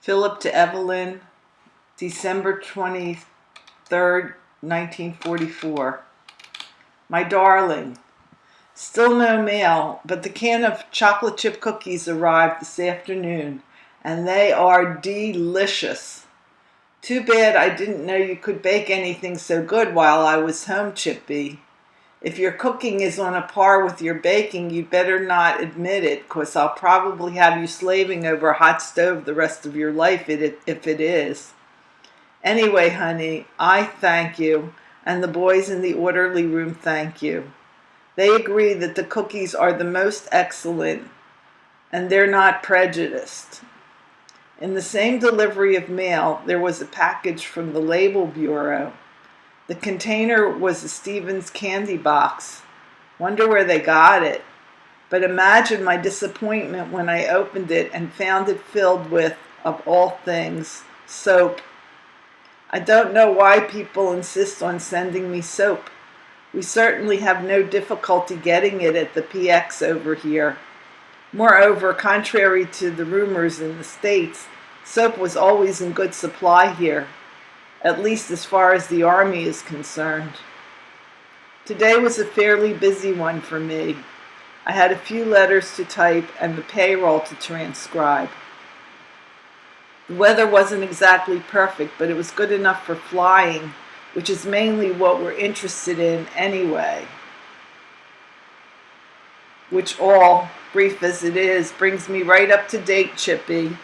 Philip to Evelyn, December 23rd, 1944. My darling, still no mail, but the can of chocolate chip cookies arrived this afternoon, and they are delicious. Too bad I didn't know you could bake anything so good while I was home, Chippy. If your cooking is on a par with your baking, you'd better not admit it, 'cause I'll probably have you slaving over a hot stove the rest of your life if it is. Anyway, honey, I thank you, and the boys in the orderly room thank you. They agree that the cookies are the most excellent, and they're not prejudiced. In the same delivery of mail, there was a package from the Label Bureau. The container was a Stevens candy box. Wonder where they got it. But imagine my disappointment when I opened it and found it filled with, of all things, soap. I don't know why people insist on sending me soap. We certainly have no difficulty getting it at the PX over here. Moreover, contrary to the rumors in the States, soap was always in good supply here, at least as far as the Army is concerned. Today was a fairly busy one for me. I had a few letters to type and the payroll to transcribe. The weather wasn't exactly perfect, but it was good enough for flying, which is mainly what we're interested in anyway. Which all, brief as it is, brings me right up to date, Chippy.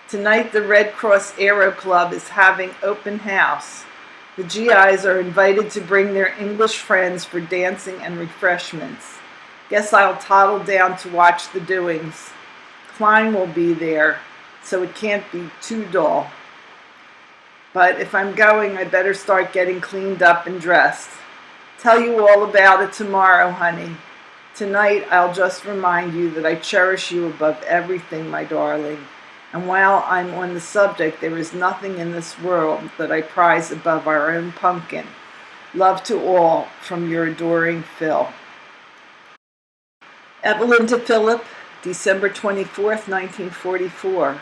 Tonight the Red Cross Aero Club is having open house. The GIs are invited to bring their English friends for dancing and refreshments. Guess I'll toddle down to watch the doings. Klein will be there, so it can't be too dull. But if I'm going, I better start getting cleaned up and dressed. Tell you all about it tomorrow, honey. Tonight I'll just remind you that I cherish you above everything, my darling. And while I'm on the subject, there is nothing in this world that I prize above our own pumpkin. Love to all, from your adoring Phil. Evelyn to Philip, December 24th, 1944.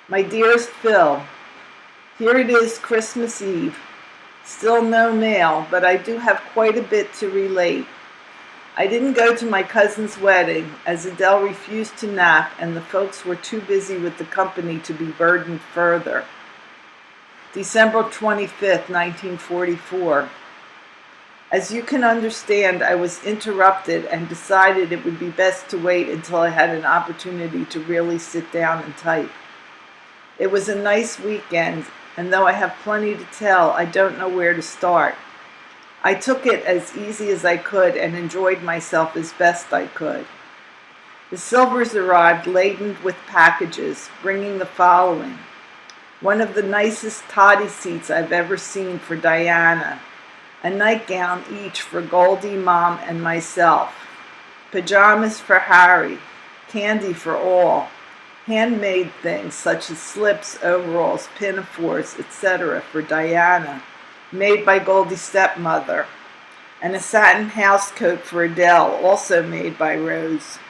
My dearest Phil, here it is Christmas Eve. Still no mail, but I do have quite a bit to relate. I didn't go to my cousin's wedding, as Adele refused to nap and the folks were too busy with the company to be burdened further. December 25th, 1944. As you can understand, I was interrupted and decided it would be best to wait until I had an opportunity to really sit down and type. It was a nice weekend, and though I have plenty to tell, I don't know where to start. I took it as easy as I could and enjoyed myself as best I could. The Silvers arrived laden with packages, bringing the following. One of the nicest toddy seats I've ever seen for Diana, a nightgown each for Goldie, Mom, and myself, pajamas for Harry, candy for all, handmade things such as slips, overalls, pinafores, etc. for Diana, made by Goldie's stepmother, and a satin house coat for Adele, also made by Rose.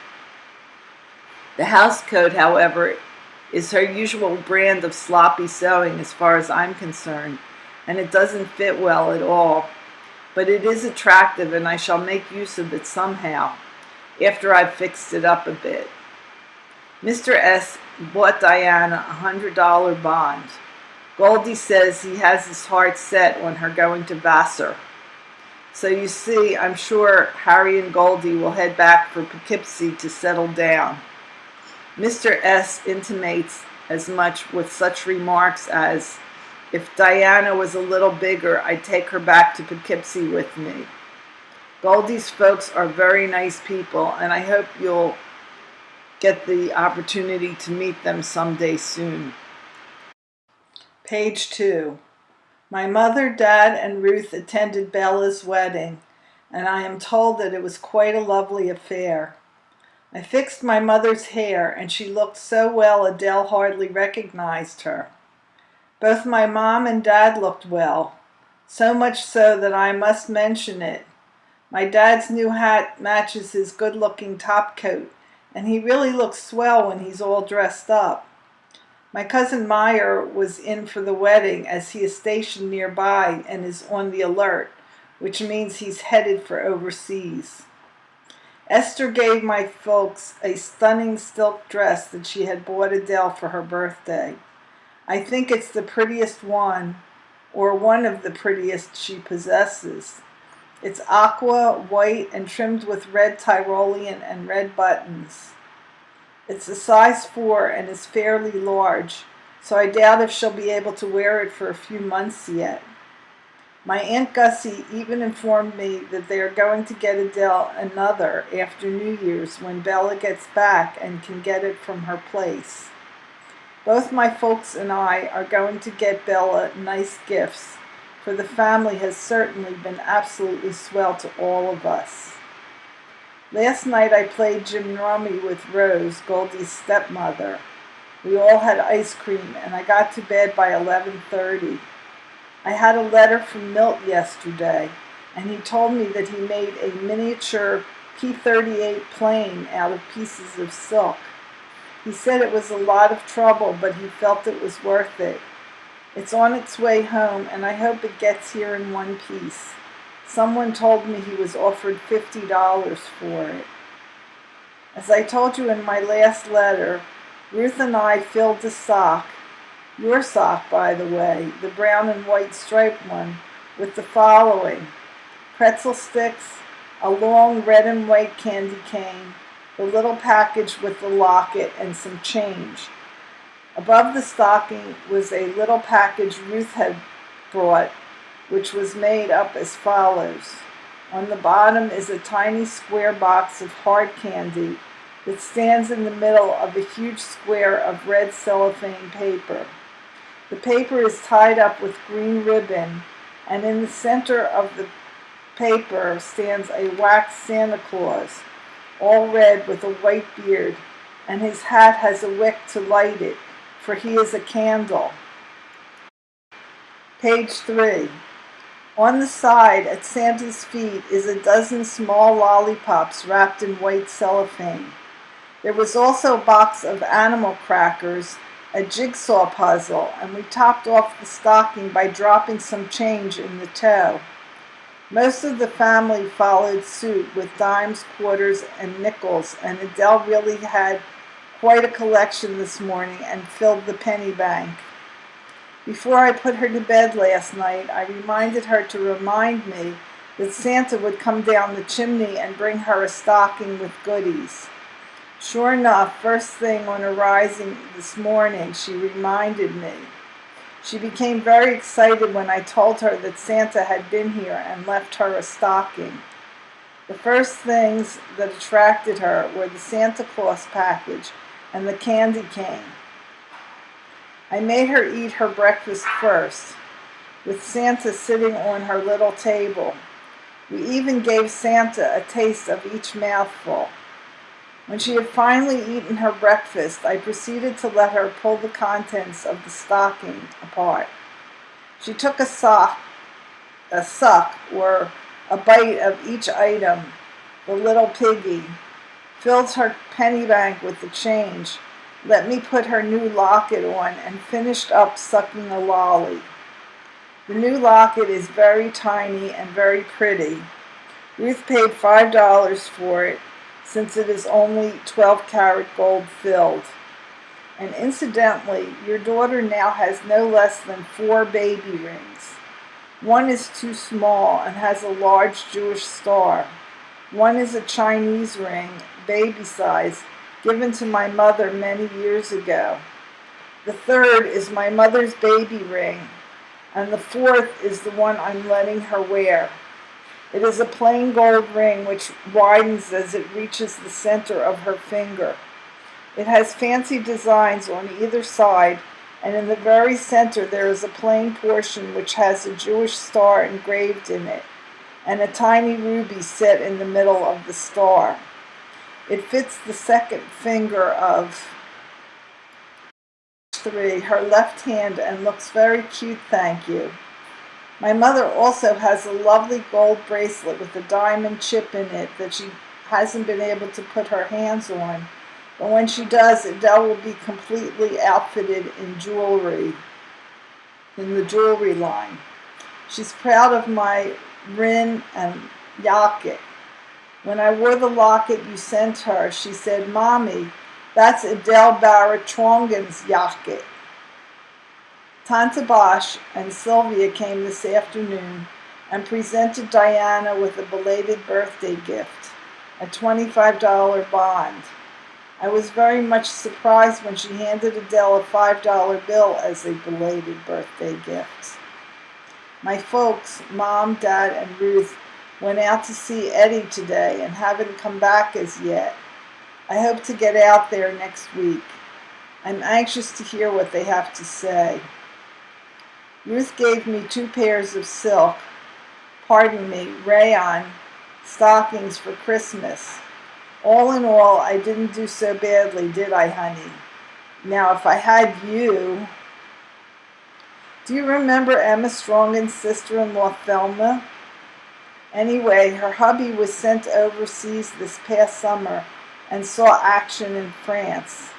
The house coat, however, is her usual brand of sloppy sewing as far as I'm concerned, and it doesn't fit well at all. But it is attractive, and I shall make use of it somehow, after I've fixed it up a bit. Mr. S. bought Diana a $100 bond. Goldie says he has his heart set on her going to Vassar. So you see, I'm sure Harry and Goldie will head back for Poughkeepsie to settle down. Mr. S. intimates as much with such remarks as, if Diana was a little bigger, I'd take her back to Poughkeepsie with me. Goldie's folks are very nice people, and I hope you'll get the opportunity to meet them someday soon. Page 2. My mother, Dad, and Ruth attended Bella's wedding, and I am told that it was quite a lovely affair. I fixed my mother's hair, and she looked so well Adele hardly recognized her. Both my mom and Dad looked well, so much so that I must mention it. My dad's new hat matches his good-looking top coat, and he really looks swell when he's all dressed up. My cousin Meyer was in for the wedding as he is stationed nearby and is on the alert, which means he's headed for overseas. Esther gave my folks a stunning silk dress that she had bought Adele for her birthday. I think it's the prettiest one, or one of the prettiest she possesses. It's aqua, white, and trimmed with red Tyrolean and red buttons. It's a size 4 and is fairly large, so I doubt if she'll be able to wear it for a few months yet. My Aunt Gussie even informed me that they are going to get Adele another after New Year's when Bella gets back and can get it from her place. Both my folks and I are going to get Bella nice gifts, for the family has certainly been absolutely swell to all of us. Last night I played Jim Rummy with Rose, Goldie's stepmother. We all had ice cream, and I got to bed by 11:30. I had a letter from Milt yesterday, and he told me that he made a miniature P-38 plane out of pieces of silk. He said it was a lot of trouble, but he felt it was worth it. It's on its way home, and I hope it gets here in one piece. Someone told me he was offered $50 for it. As I told you in my last letter, Ruth and I filled the sock, your sock by the way, the brown and white striped one, with the following: pretzel sticks, a long red and white candy cane, the little package with the locket, and some change. Above the stocking was a little package Ruth had brought, which was made up as follows. On the bottom is a tiny square box of hard candy that stands in the middle of a huge square of red cellophane paper. The paper is tied up with green ribbon, and in the center of the paper stands a wax Santa Claus, all red with a white beard, and his hat has a wick to light it, for he is a candle. Page 3. On the side, at Santa's feet, is a dozen small lollipops wrapped in white cellophane. There was also a box of animal crackers, a jigsaw puzzle, and we topped off the stocking by dropping some change in the toe. Most of the family followed suit with dimes, quarters, and nickels, and Adele really had quite a collection this morning and filled the penny bank. Before I put her to bed last night, I reminded her to remind me that Santa would come down the chimney and bring her a stocking with goodies. Sure enough, first thing on arising this morning, she reminded me. She became very excited when I told her that Santa had been here and left her a stocking. The first things that attracted her were the Santa Claus package and the candy cane. I made her eat her breakfast first, with Santa sitting on her little table. We even gave Santa a taste of each mouthful. When she had finally eaten her breakfast, I proceeded to let her pull the contents of the stocking apart. She took a suck, or a bite of each item, the little piggy, filled her penny bank with the change, let me put her new locket on, and finished up sucking a lolly. The new locket is very tiny and very pretty. Ruth paid $5 for it, since it is only 12-karat gold filled. And incidentally, your daughter now has no less than 4 baby rings. One is too small and has a large Jewish star. One is a Chinese ring, baby size, given to my mother many years ago. The third is my mother's baby ring, and the fourth is the one I'm letting her wear. It is a plain gold ring which widens as it reaches the center of her finger. It has fancy designs on either side, and in the very center there is a plain portion which has a Jewish star engraved in it, and a tiny ruby set in the middle of the star. It fits the second finger of 3, her left hand, and looks very cute, thank you. My mother also has a lovely gold bracelet with a diamond chip in it that she hasn't been able to put her hands on, But when she does, Adele will be completely outfitted in jewelry, in the jewelry line. She's proud of my ring and locket. When I wore the locket you sent her, she said, "Mommy, that's Adele Baratrongen's locket." Tante Bosch and Sylvia came this afternoon and presented Diana with a belated birthday gift, a $25 bond. I was very much surprised when she handed Adele a $5 bill as a belated birthday gift. My folks, Mom, Dad, and Ruth, went out to see Eddie today and haven't come back as yet. I hope to get out there next week. I'm anxious to hear what they have to say. Ruth gave me 2 pairs of rayon stockings for Christmas. All in all, I didn't do so badly, did I, honey? Now, if I had you... Do you remember Emma Strongen's sister-in-law, Thelma? Anyway, her hubby was sent overseas this past summer and saw action in France.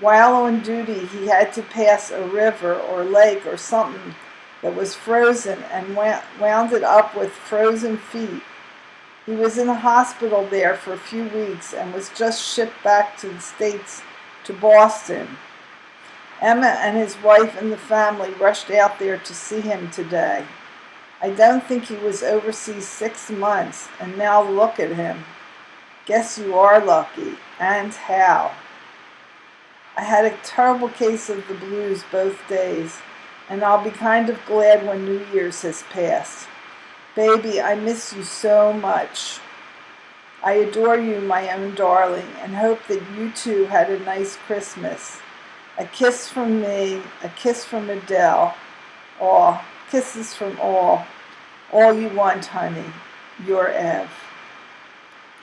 While on duty, he had to pass a river or lake or something that was frozen and wound it up with frozen feet. He was in a hospital there for a few weeks and was just shipped back to the States, to Boston. Emma and his wife and the family rushed out there to see him today. I don't think he was overseas 6 months, and now look at him. Guess you are lucky, and how. I had a terrible case of the blues both days, and I'll be kind of glad when New Year's has passed. Baby, I miss you so much. I adore you, my own darling, and hope that you too had a nice Christmas. A kiss from me, a kiss from Adele. Kisses from all. All you want, honey. Your Ev.